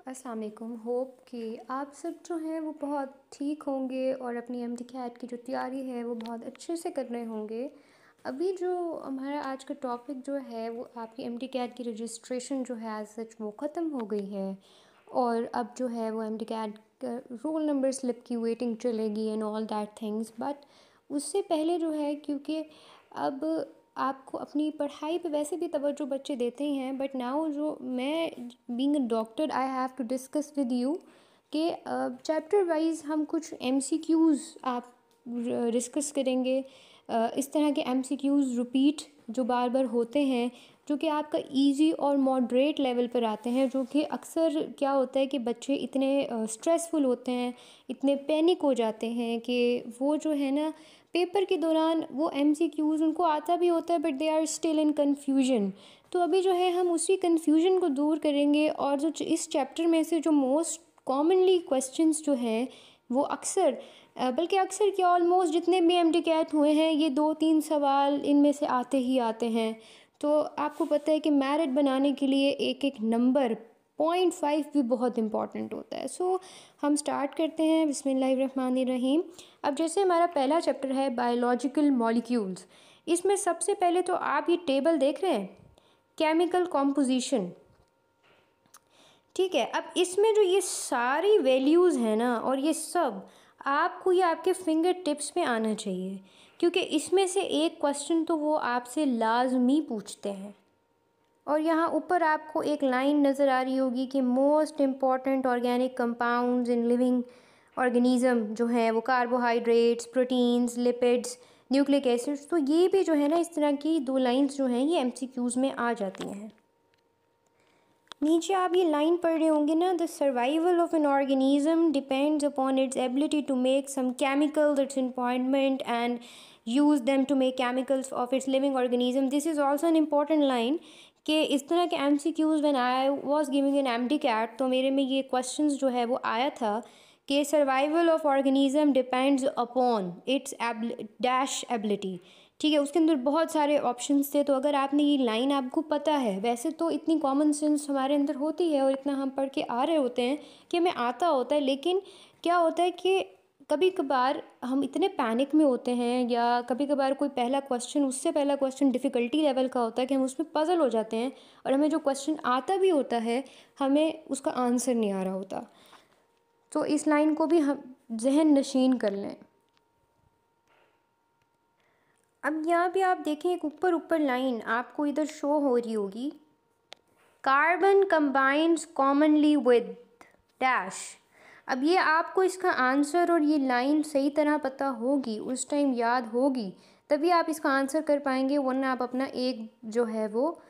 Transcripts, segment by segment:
अस्सलाम वालेकुम। होप कि आप सब जो हैं वो बहुत ठीक होंगे और अपनी एमडी कैट की जो तैयारी है वो बहुत अच्छे से कर रहे होंगे। अभी जो हमारा आज का टॉपिक जो है वो आपकी एमडी कैट की रजिस्ट्रेशन जो है एज सच वो ख़त्म हो गई है और अब जो है वो MD CAT roll number slip की वेटिंग चलेगी and all that things. But उससे पहले जो है, क्योंकि अब आपको अपनी पढ़ाई पे वैसे भी तवज्जो बच्चे देते ही हैं, बट नाउ जो मैं being a doctor I have to discuss with you कि चैप्टर वाइज हम कुछ एमसीक्यूज़ आप डिस्कस करेंगे। इस तरह के एमसीक्यूज़ रिपीट जो बार बार होते हैं, जो कि आपका इजी और मॉडरेट लेवल पर आते हैं, जो कि अक्सर क्या होता है कि बच्चे इतने स्ट्रेसफुल होते हैं, इतने पैनिक हो जाते हैं कि वो जो है ना पेपर के दौरान वो एमसीक्यूज़ उनको आता भी होता है but they are still in confusion. तो अभी जो है हम उसी कन्फ्यूजन को दूर करेंगे और जो इस चैप्टर में से जो मोस्ट कॉमनली क्वेश्चंस जो हैं वो अक्सर बल्कि अक्सर क्या ऑलमोस्ट जितने भी एमडी कैट हुए हैं ये 2-3 सवाल इनमें से आते ही आते हैं। तो आपको पता है कि मेरिट बनाने के लिए एक एक नंबर 0.5 भी बहुत इंपॉर्टेंट होता है। सो हम स्टार्ट करते हैं बिस्मिल्लाहिर्रहमानिर्रहीम। अब जैसे हमारा पहला चैप्टर है बायोलॉजिकल मॉलिक्यूल्स, इसमें सबसे पहले तो आप ये टेबल देख रहे हैं, केमिकल कॉम्पोजिशन। ठीक है, अब इसमें जो ये सारी वैल्यूज़ हैं ना और ये सब आपको ये आपके फिंगर टिप्स में आना चाहिए, क्योंकि इसमें से एक क्वेश्चन तो वो आपसे लाजमी पूछते हैं। और यहाँ ऊपर आपको एक लाइन नज़र आ रही होगी कि most important organic compounds in living organism जो हैं वो carbohydrates, proteins, lipids, nucleic acids. तो ये भी जो है ना इस तरह की दो लाइंस जो हैं ये एमसीक्यूज़ में आ जाती हैं। नीचे आप ये लाइन पढ़ रहे होंगे ना, the survival of an organism depends upon its ability to make some chemicals its environment and use them to make chemicals of its living organism. This is also an important line कि इस तरह के MCQs when I was giving an MD CAT तो मेरे में ये questions जो है वो आया था कि survival of organism depends upon it's dash ability. ठीक है, उसके अंदर बहुत सारे ऑप्शंस थे। तो अगर आपने ये लाइन आपको पता है, वैसे तो इतनी कॉमन सेंस हमारे अंदर होती है और इतना हम पढ़ के आ रहे होते हैं कि हमें आता होता है, लेकिन क्या होता है कि कभी कभार हम इतने पैनिक में होते हैं या कभी कभार कोई पहला क्वेश्चन उससे पहला क्वेश्चन डिफ़िकल्टी लेवल का होता है कि हम उसमें पज़ल हो जाते हैं और हमें जो क्वेश्चन आता भी होता है हमें उसका आंसर नहीं आ रहा होता। तो इस लाइन को भी हम जहन नशीन कर लें। अब यहाँ पे आप देखें एक ऊपर ऊपर लाइन आपको इधर शो हो रही होगी, carbon combines commonly with dash. अब ये आपको इसका आंसर और ये लाइन सही तरह पता होगी, उस टाइम याद होगी, तभी आप इसका आंसर कर पाएंगे, वरना आप अपना एक जो है वो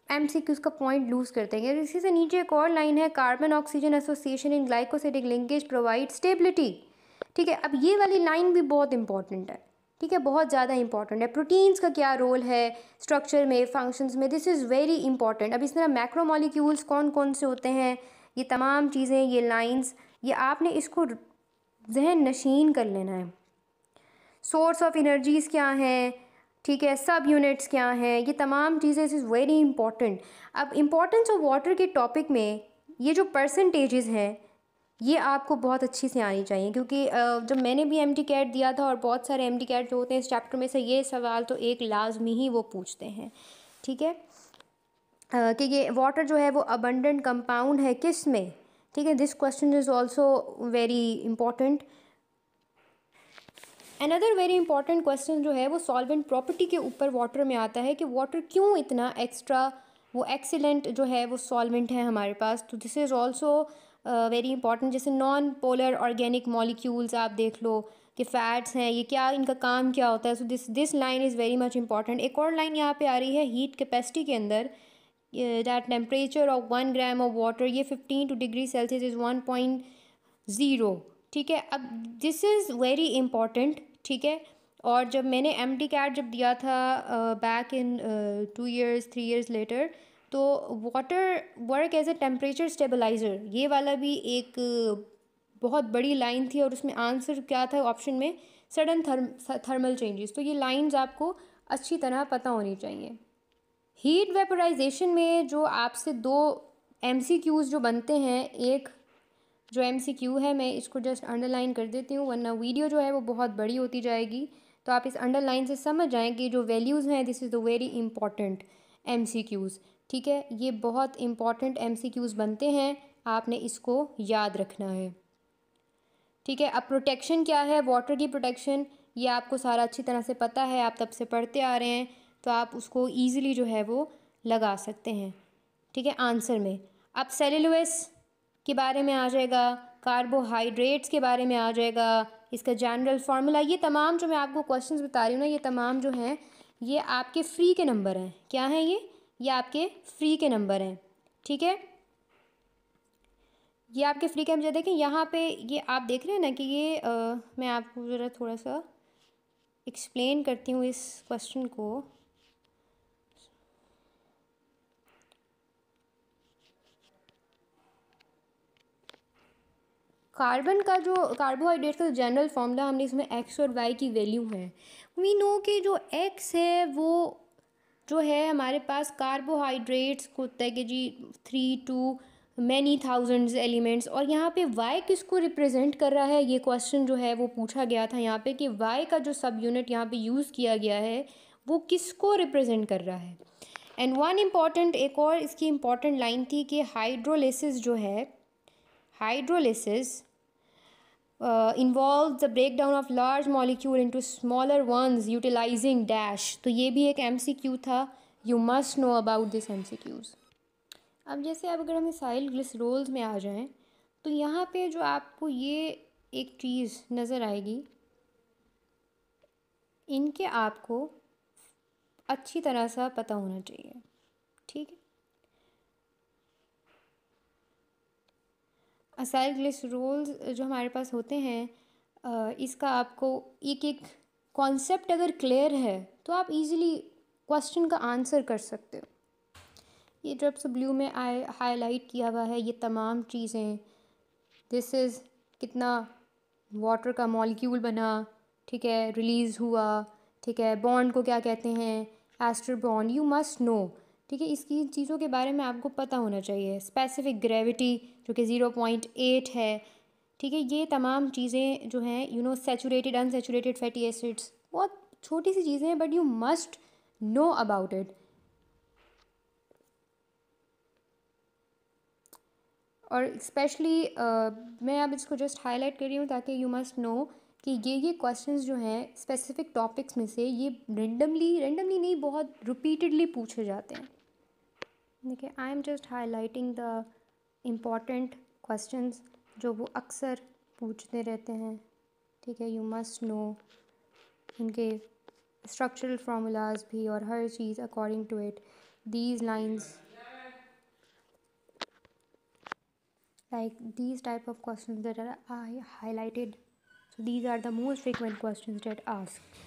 एमसीक्यूज़ का पॉइंट लूज़ कर देंगे। इसी से नीचे एक और लाइन है, carbon oxygen association in glycosidic linkage provide stability. ठीक है, अब ये वाली लाइन भी बहुत इंपॉर्टेंट है। ठीक है, बहुत ज़्यादा इंपॉर्टेंट है। प्रोटीन्स का क्या रोल है स्ट्रक्चर में, फंक्शंस में, दिस इज़ वेरी इंपॉर्टेंट। अब इस तरह मैक्रोमोलिक्यूल्स कौन कौन से होते हैं, ये तमाम चीज़ें, ये लाइंस, ये आपने इसको जहन नशीन कर लेना है। सोर्स ऑफ एनर्जीज़ क्या हैं, ठीक है, सब यूनिट्स क्या हैं, ये तमाम चीज़ें, इज़ वेरी इंपॉर्टेंट। अब इम्पॉर्टेंस ऑफ वाटर के टॉपिक में ये जो परसेंटेजेस हैं ये आपको बहुत अच्छी से आनी चाहिए, क्योंकि जब मैंने भी एमडी कैट दिया था और बहुत सारे एमडी कैट जो होते हैं इस चैप्टर में से ये सवाल तो एक लाजमी ही वो पूछते हैं। ठीक है, कि ये वाटर जो है वो अबंडेंट कंपाउंड है किस में। ठीक है, this question is also very important. Another very important question जो है वो सॉल्वेंट प्रॉपर्टी के ऊपर वाटर में आता है कि वाटर क्यों इतना एक्स्ट्रा वो एक्सीलेंट जो है वो सॉल्वेंट है हमारे पास। तो this is also very important. जैसे नॉन पोलर ऑर्गेनिक मॉलिक्यूल्स आप देख लो कि फैट्स हैं, ये क्या, इनका काम क्या होता है। So this line is very much important. एक और लाइन यहाँ पे आ रही है हीट कैपेसिटी के अंदर, that temperature of 1 gram of water, ये 15 डिग्री सेल्सियस इज़ 1.0। ठीक है, अब दिस इज़ वेरी इंपॉर्टेंट। ठीक है, और जब मैंने एमडी कैट जब दिया था back in 2 years 3 years later, तो water work as a temperature stabiliser, ये वाला भी एक बहुत बड़ी लाइन थी और उसमें आंसर क्या था ऑप्शन में, सडन थर्मल चेंजेस। तो ये लाइंस आपको अच्छी तरह पता होनी चाहिए। हीट वेपोराइजेशन में जो आपसे दो MCQs जो बनते हैं, एक जो MCQ है मैं इसको जस्ट अंडरलाइन कर देती हूँ, वरना वीडियो जो है वो बहुत बड़ी होती जाएगी। तो आप इस अंडरलाइन से समझ जाएं कि जो वैल्यूज़ हैं, this is the very important MCQs। ठीक है, ये बहुत इंपॉर्टेंट MCQs बनते हैं, आपने इसको याद रखना है। ठीक है, अब प्रोटेक्शन क्या है, वाटर की प्रोटेक्शन, ये आपको सारा अच्छी तरह से पता है, आप तब से पढ़ते आ रहे हैं, तो आप उसको ईजिली जो है वो लगा सकते हैं। ठीक है, आंसर में अब सेलुलोस के बारे में आ जाएगा, कार्बोहाइड्रेट्स के बारे में आ जाएगा, इसका जनरल फार्मूला, ये तमाम जो मैं आपको क्वेश्चंस बता रही हूँ ना, ये तमाम जो हैं ये आपके फ्री के नंबर हैं। क्या हैं ये आपके फ्री के नंबर हैं। ठीक है, ये आपके फ्री के नंबर। देखें यहाँ पे ये आप देख रहे हैं ना कि ये मैं आपको ज़रा थोड़ा सा एक्सप्लेन करती हूँ इस क्वेश्चन को। कार्बन का जो कार्बोहाइड्रेट का जनरल फार्मूला, हमने इसमें एक्स और वाई की वैल्यू है। वी नो कि जो एक्स है वो जो है हमारे पास कार्बोहाइड्रेट्स को होता है कि जी 3 to many thousands एलिमेंट्स, और यहाँ पे वाई किसको रिप्रेजेंट कर रहा है, ये क्वेश्चन जो है वो पूछा गया था यहाँ पे कि वाई का जो सब यूनिट यहाँ पे यूज़ किया गया है वो किसको रिप्रेजेंट कर रहा है। एंड वन इम्पॉर्टेंट, एक और इसकी इम्पॉर्टेंट लाइन थी कि हाइड्रोलिसिस जो है, hydrolysis involves the breakdown of large molecule into smaller ones utilizing dash। तो ये भी एक MCQ था, you must know about this MCQs। अब जैसे अब अगर हम इसाइल ग्लिसरोल्स में आ जाएं, तो यहाँ पे जो आपको ये एक चीज़ नज़र आएगी, इनके आपको अच्छी तरह सा पता होना चाहिए। ठीक है, असाइल ग्लिसरोल्स जो हमारे पास होते हैं, इसका आपको एक एक कॉन्सेप्ट अगर क्लियर है तो आप इजीली क्वेश्चन का आंसर कर सकते हो। ये जो सब ब्लू में हाईलाइट किया हुआ है, ये तमाम चीज़ें, दिस इज़ कितना वाटर का मॉलिक्यूल बना, ठीक है, रिलीज़ हुआ, ठीक है, बॉन्ड को क्या कहते हैं, ester bond, you must know. ठीक है, इसकी चीज़ों के बारे में आपको पता होना चाहिए। स्पेसिफिक ग्रेविटी जो कि 0.8 है। ठीक है, ये तमाम चीज़ें जो हैं, you know, saturated unsaturated fatty acids, बहुत छोटी सी चीज़ें हैं but you must know about it. और स्पेशली मैं अब इसको जस्ट हाईलाइट कर रही हूँ ताकि यू मस्ट नो कि ये क्वेश्चंस जो हैं स्पेसिफिक टॉपिक्स में से ये रेंडमली नहीं, बहुत रिपीटेडली पूछे जाते हैं। देखिए, I am just highlighting the important questions जो वो अक्सर पूछते रहते हैं। ठीक है, यू मस्ट नो इनके स्ट्रक्चरल फार्मूलाज भी और हर चीज़ according to it. These lines, like these type of questions that are highlighted, so these are the most frequent questions that asked।